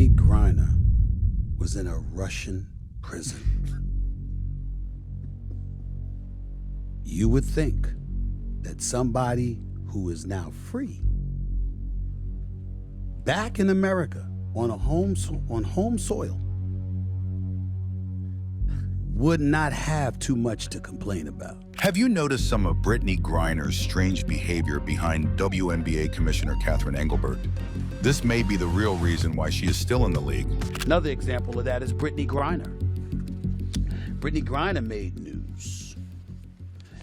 Brittany Griner was in a Russian prison. You would think that somebody who is now free, back in America on home soil, would not have too much to complain about. Have you noticed some of Brittany Griner's strange behavior behind WNBA Commissioner Catherine Engelbert? This may be the real reason why she is still in the league. Another example of that is Brittany Griner. Brittany Griner made news.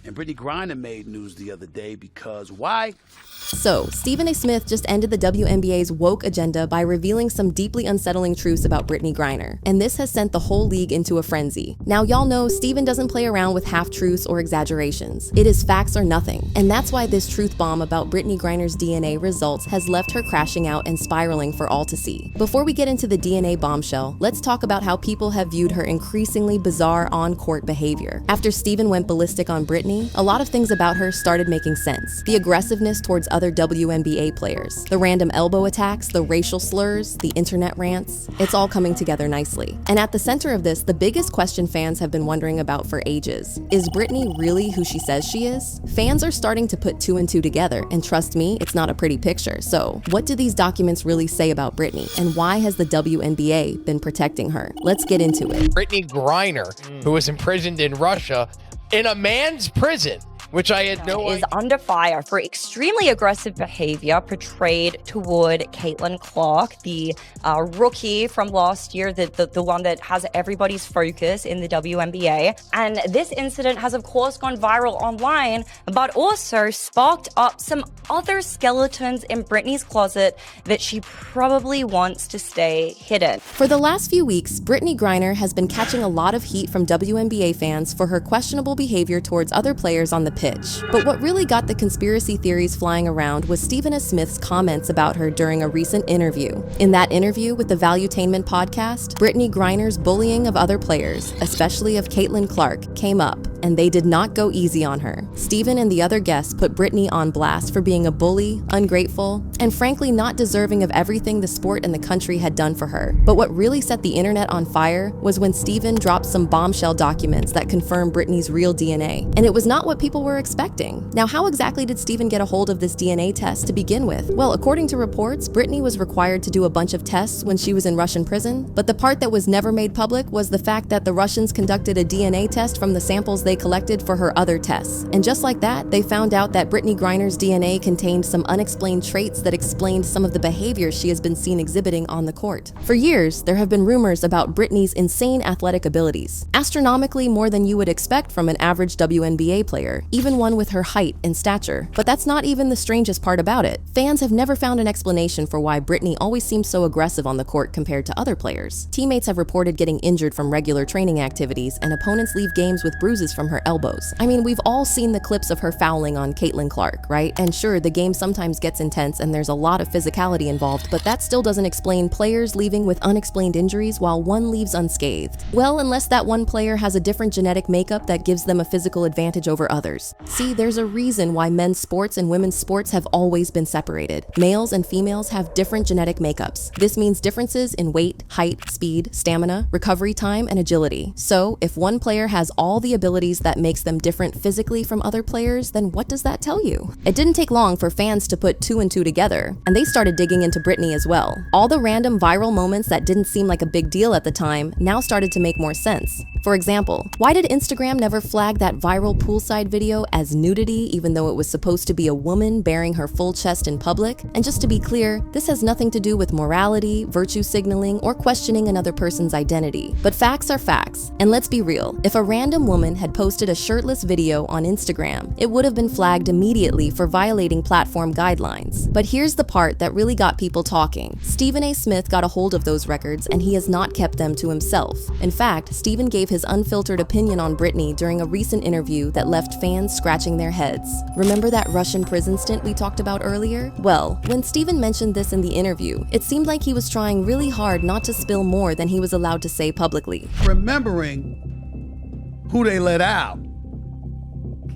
And Brittany Griner made news the other day because why? So, Stephen A. Smith just ended the WNBA's woke agenda by revealing some deeply unsettling truths about Brittany Griner, and this has sent the whole league into a frenzy. Now, y'all know Stephen doesn't play around with half-truths or exaggerations. It is facts or nothing, and that's why this truth bomb about Brittany Griner's DNA results has left her crashing out and spiraling for all to see. Before we get into the DNA bombshell, let's talk about how people have viewed her increasingly bizarre on-court behavior. After Stephen went ballistic on Brittany, a lot of things about her started making sense. The aggressiveness towards other WNBA players, the random elbow attacks, the racial slurs, the internet rants, it's all coming together nicely. And at the center of this, the biggest question fans have been wondering about for ages: is Brittany really who she says she is? Fans are starting to put two and two together, and trust me, it's not a pretty picture. So, what do these documents really say about Brittany, and why has the WNBA been protecting her? Let's get into it. Brittany Griner, who was imprisoned in Russia, in a man's prison, which I had no idea. Is under fire for extremely aggressive behavior portrayed toward Caitlin Clark, the rookie from last year, the one that has everybody's focus in the WNBA. And this incident has, of course, gone viral online, but also sparked up some other skeletons in Brittany's closet that she probably wants to stay hidden. For the last few weeks, Brittany Griner has been catching a lot of heat from WNBA fans for her questionable behavior towards other players on the pitch. But what really got the conspiracy theories flying around was Stephen A. Smith's comments about her during a recent interview. In that interview with the Valuetainment podcast, Brittany Griner's bullying of other players, especially of Caitlin Clark, came up, and they did not go easy on her. Stephen and the other guests put Brittany on blast for being a bully, ungrateful, and frankly not deserving of everything the sport and the country had done for her. But what really set the internet on fire was when Stephen dropped some bombshell documents that confirmed Brittany's real DNA. And it was not what people were expecting. Now, how exactly did Stephen get a hold of this DNA test to begin with? Well, according to reports, Brittany was required to do a bunch of tests when she was in Russian prison, but the part that was never made public was the fact that the Russians conducted a DNA test from the samples they collected for her other tests. And just like that, they found out that Brittany Griner's DNA contained some unexplained traits that explained some of the behavior she has been seen exhibiting on the court. For years, there have been rumors about Brittany's insane athletic abilities, astronomically more than you would expect from an average WNBA player, even one with her height and stature. But that's not even the strangest part about it. Fans have never found an explanation for why Brittany always seems so aggressive on the court compared to other players. Teammates have reported getting injured from regular training activities, and opponents leave games with bruises from her elbows. I mean, we've all seen the clips of her fouling on Caitlin Clark, right? And sure, the game sometimes gets intense and there's a lot of physicality involved, but that still doesn't explain players leaving with unexplained injuries while one leaves unscathed. Well, unless that one player has a different genetic makeup that gives them a physical advantage over others. See, there's a reason why men's sports and women's sports have always been separated. Males and females have different genetic makeups. This means differences in weight, height, speed, stamina, recovery time, and agility. So, if one player has all the abilities that makes them different physically from other players, then what does that tell you? It didn't take long for fans to put two and two together, and they started digging into Brittany as well. All the random viral moments that didn't seem like a big deal at the time now started to make more sense. For example, why did Instagram never flag that viral poolside video as nudity even though it was supposed to be a woman bearing her full chest in public? And just to be clear, this has nothing to do with morality, virtue signaling, or questioning another person's identity. But facts are facts. And let's be real, if a random woman had posted a shirtless video on Instagram, it would have been flagged immediately for violating platform guidelines. But here's the part that really got people talking. Stephen A. Smith got a hold of those records, and he has not kept them to himself. In fact, Stephen gave his unfiltered opinion on Brittany during a recent interview that left fans scratching their heads. Remember that Russian prison stint we talked about earlier? Well, when Stephen mentioned this in the interview, it seemed like he was trying really hard not to spill more than he was allowed to say publicly. Remembering who they let out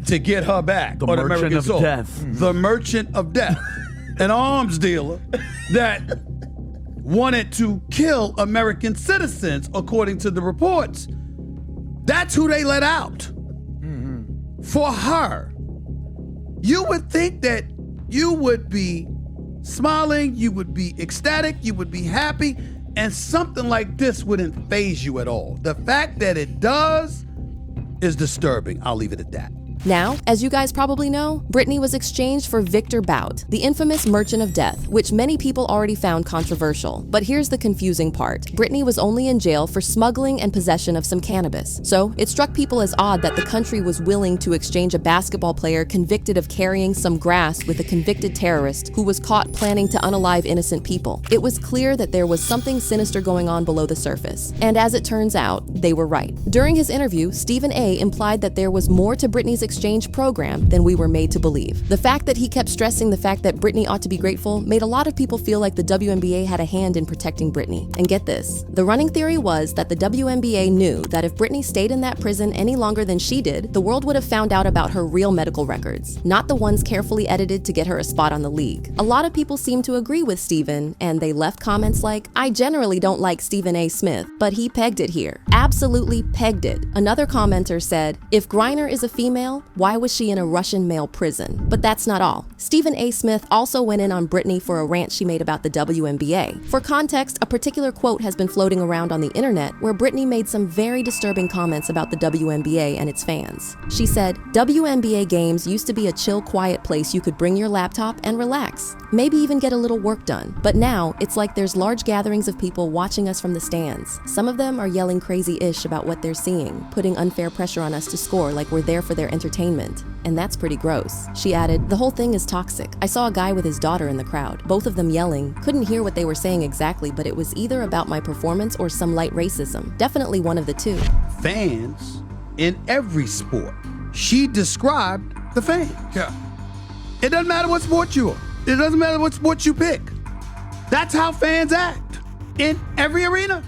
to get her back. The merchant of death. The merchant of death. An arms dealer that wanted to kill American citizens, according to the reports. That's who they let out for her. You would think that you would be smiling, you would be ecstatic, you would be happy, and something like this wouldn't faze you at all. The fact that it does is disturbing. I'll leave it at that. Now, as you guys probably know, Brittany was exchanged for Victor Bout, the infamous Merchant of Death, which many people already found controversial. But here's the confusing part. Brittany was only in jail for smuggling and possession of some cannabis. So it struck people as odd that the country was willing to exchange a basketball player convicted of carrying some grass with a convicted terrorist who was caught planning to unalive innocent people. It was clear that there was something sinister going on below the surface. And as it turns out, they were right. During his interview, Stephen A. implied that there was more to Brittany's exchange program than we were made to believe. The fact that he kept stressing the fact that Brittany ought to be grateful made a lot of people feel like the WNBA had a hand in protecting Brittany. And get this, the running theory was that the WNBA knew that if Brittany stayed in that prison any longer than she did, the world would have found out about her real medical records, not the ones carefully edited to get her a spot on the league. A lot of people seem to agree with Stephen, and they left comments like, "I generally don't like Stephen A. Smith, but he pegged it here." Absolutely pegged it. Another commenter said, "If Griner is a female, why was she in a Russian male prison?" But that's not all. Stephen A. Smith also went in on Brittany for a rant she made about the WNBA. For context, a particular quote has been floating around on the internet where Brittany made some very disturbing comments about the WNBA and its fans. She said, "WNBA games used to be a chill, quiet place you could bring your laptop and relax, maybe even get a little work done. But now, it's like there's large gatherings of people watching us from the stands. Some of them are yelling crazy-ish about what they're seeing, putting unfair pressure on us to score like we're there for their entertainment. And that's pretty gross." She added, "The whole thing is toxic. I saw a guy with his daughter in the crowd, both of them yelling. Couldn't hear what they were saying exactly, but it was either about my performance or some light racism. Definitely one of the two." Fans in every sport. She described the fans. Yeah. It doesn't matter what sport you are. It doesn't matter what sport you pick. That's how fans act in every arena.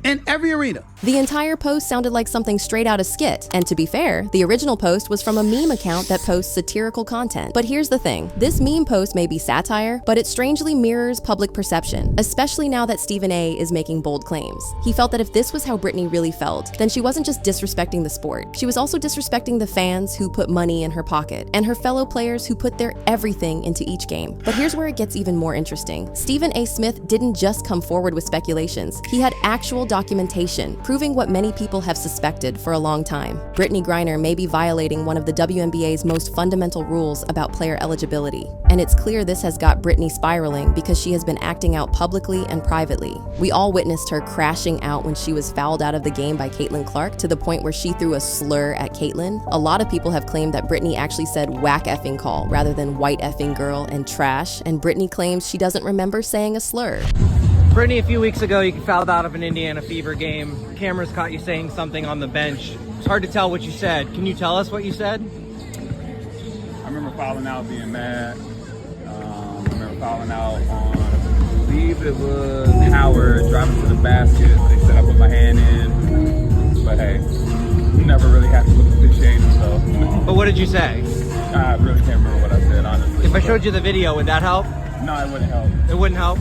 In every arena. The entire post sounded like something straight out of skit. And to be fair, the original post was from a meme account that posts satirical content. But here's the thing. This meme post may be satire, but it strangely mirrors public perception, especially now that Stephen A. is making bold claims. He felt that if this was how Brittany really felt, then she wasn't just disrespecting the sport. She was also disrespecting the fans who put money in her pocket, and her fellow players who put their everything into each game. But here's where it gets even more interesting. Stephen A. Smith didn't just come forward with speculations. He had actual documentation, proving what many people have suspected for a long time. Brittany Griner may be violating one of the WNBA's most fundamental rules about player eligibility. And it's clear this has got Brittany spiraling because she has been acting out publicly and privately. We all witnessed her crashing out when she was fouled out of the game by Caitlin Clark to the point where she threw a slur at Caitlin. A lot of people have claimed that Brittany actually said whack effing call rather than white effing girl and trash, and Brittany claims she doesn't remember saying a slur. Brittany, a few weeks ago, you fouled out of an Indiana Fever game. Cameras caught you saying something on the bench. It's hard to tell what you said. Can you tell us what you said? I remember fouling out, being mad. I remember fouling out on, I believe it was Howard, driving to the basket. They said I put my hand in. But hey, you never really have to look officiating, so. But what did you say? I really can't remember what I said, honestly. If I showed you the video, would that help? No, it wouldn't help. It wouldn't help?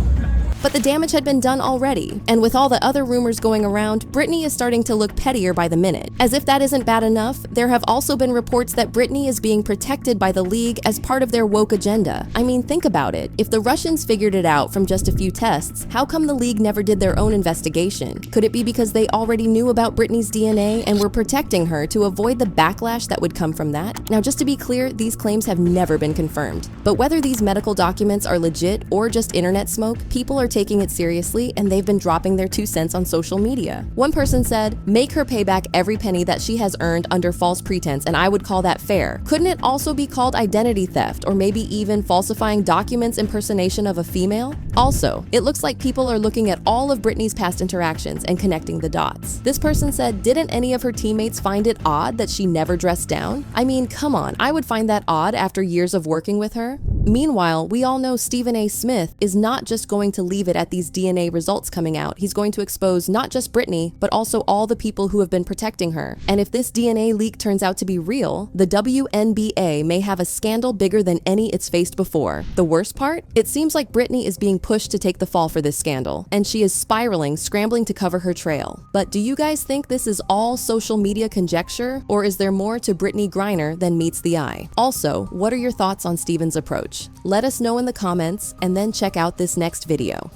But the damage had been done already, and with all the other rumors going around, Brittany is starting to look pettier by the minute. As if that isn't bad enough, there have also been reports that Brittany is being protected by the league as part of their woke agenda. I mean, think about it. If the Russians figured it out from just a few tests, how come the league never did their own investigation? Could it be because they already knew about Brittany's DNA and were protecting her to avoid the backlash that would come from that? Now, just to be clear, these claims have never been confirmed. But whether these medical documents are legit or just internet smoke, people are taking it seriously, and they've been dropping their 2 cents on social media. One person said, "Make her pay back every penny that she has earned under false pretense, and I would call that fair." Couldn't it also be called identity theft, or maybe even falsifying documents impersonation of a female? Also, it looks like people are looking at all of Brittany's past interactions and connecting the dots. This person said, didn't any of her teammates find it odd that she never dressed down? I mean, come on, I would find that odd after years of working with her. Meanwhile, we all know Stephen A. Smith is not just going to leave it at these DNA results coming out. He's going to expose not just Brittany, but also all the people who have been protecting her. And if this DNA leak turns out to be real, the WNBA may have a scandal bigger than any it's faced before. The worst part? It seems like Brittany is being pushed to take the fall for this scandal, and she is spiraling, scrambling to cover her trail. But do you guys think this is all social media conjecture, or is there more to Brittany Griner than meets the eye? Also, what are your thoughts on Stephen's approach? Let us know in the comments, and then check out this next video.